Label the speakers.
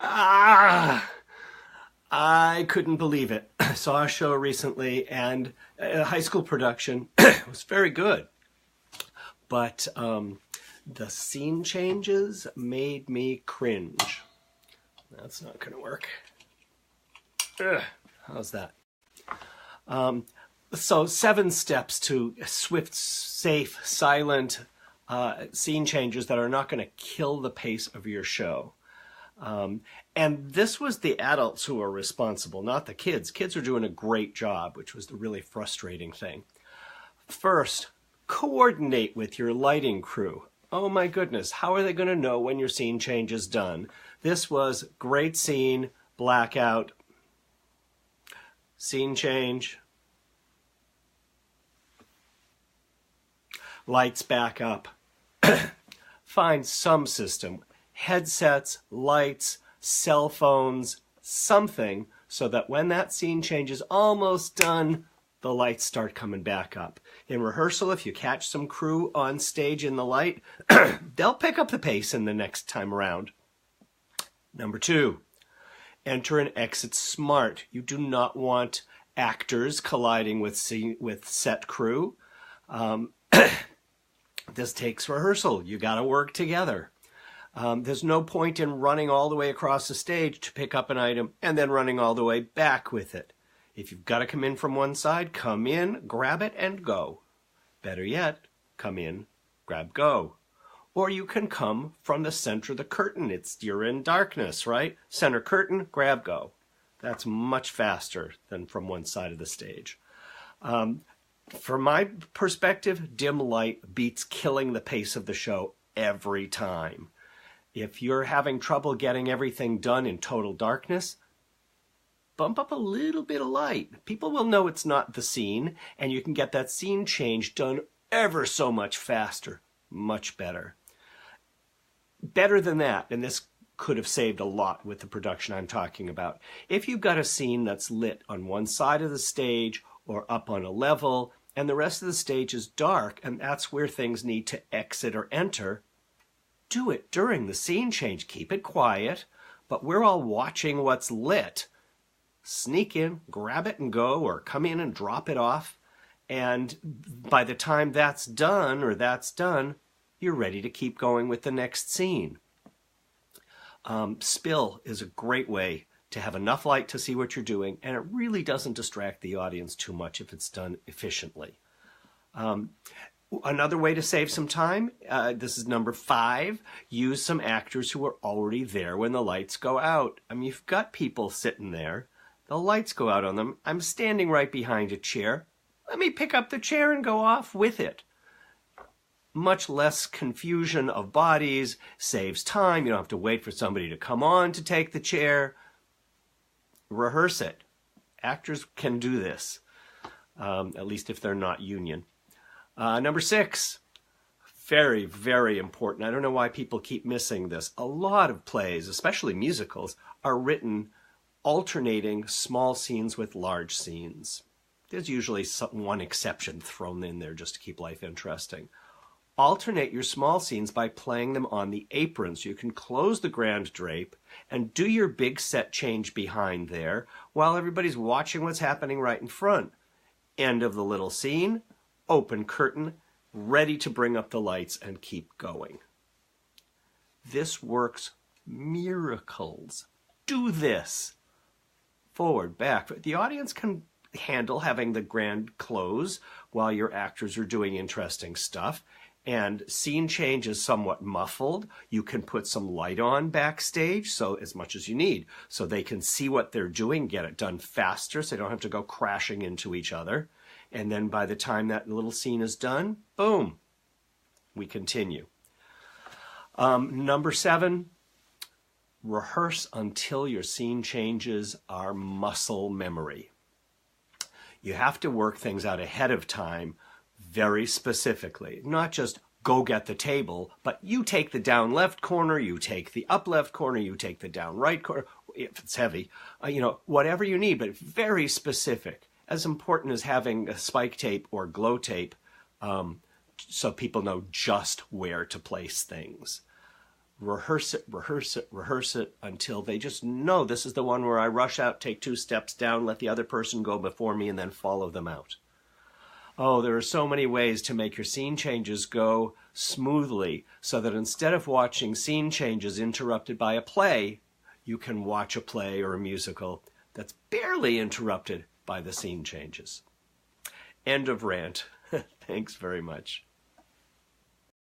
Speaker 1: Ah, I couldn't believe it. I saw a show recently, and a high school production. It was very good. But the scene changes made me cringe. That's not going to work. Ugh, how's that? So 7 steps to swift, safe, silent scene changes that are not going to kill the pace of your show. And this was the adults who were responsible, not the kids. Kids are doing a great job, which was the really frustrating thing. First, coordinate with your lighting crew. Oh my goodness, how are they going to know when your scene change is done? This was great scene, blackout, scene change, lights back up. Find some system, headsets, lights, cell phones, something, so that when that scene change is almost done, the lights start coming back up. In rehearsal, if you catch some crew on stage in the light, they'll pick up the pace in the next time around. Number 2, enter and exit smart. You do not want actors colliding with set crew. This takes rehearsal. You got to work together. There's no point in running all the way across the stage to pick up an item and then running all the way back with it. If you've got to come in from one side, come in, grab it, and go. Better yet, come in, grab, go. Or you can come from the center of the curtain. You're in darkness, right? Center curtain, grab, go. That's much faster than from one side of the stage. From my perspective, dim light beats killing the pace of the show every time. If you're having trouble getting everything done in total darkness, bump up a little bit of light. People will know it's not the scene, and you can get that scene change done ever so much faster, much better. Better than that, and this could have saved a lot with the production I'm talking about. If you've got a scene that's lit on one side of the stage or up on a level, and the rest of the stage is dark, and that's where things need to exit or enter, do it during the scene change. Keep it quiet, but we're all watching what's lit. Sneak in, grab it and go, or come in and drop it off. And by the time that's done, you're ready to keep going with the next scene. Spill is a great way to have enough light to see what you're doing, and it really doesn't distract the audience too much if it's done efficiently. Another way to save some time, this is number 5, use some actors who are already there when the lights go out. I mean, you've got people sitting there. The lights go out on them. I'm standing right behind a chair. Let me pick up the chair and go off with it. Much less confusion of bodies, saves time. You don't have to wait for somebody to come on to take the chair. Rehearse it. Actors can do this, at least if they're not union. Number 6, very, very important. I don't know why people keep missing this. A lot of plays, especially musicals, are written alternating small scenes with large scenes. There's usually one exception thrown in there just to keep life interesting. Alternate your small scenes by playing them on the apron, so you can close the grand drape and do your big set change behind there while everybody's watching what's happening right in front. End of the little scene, open curtain, ready to bring up the lights and keep going. This works miracles. Do this. Forward, back. The audience can handle having the grand close while your actors are doing interesting stuff. And scene change is somewhat muffled. You can put some light on backstage, so as much as you need, so they can see what they're doing, get it done faster, so they don't have to go crashing into each other. And then by the time that little scene is done, boom, we continue. Number 7, rehearse until your scene changes are muscle memory. You have to work things out ahead of time very specifically, not just go get the table, but you take the down left corner, you take the up left corner, you take the down right corner, if it's heavy, whatever you need, but very specific. As important as having a spike tape or glow tape so people know just where to place things. rehearse it, rehearse it, rehearse it until they just know this is the one where I rush out, take 2 steps down, let the other person go before me, and then follow them out. Oh, there are so many ways to make your scene changes go smoothly so that instead of watching scene changes interrupted by a play, you can watch a play or a musical that's barely interrupted by the scene changes. End of rant. Thanks very much.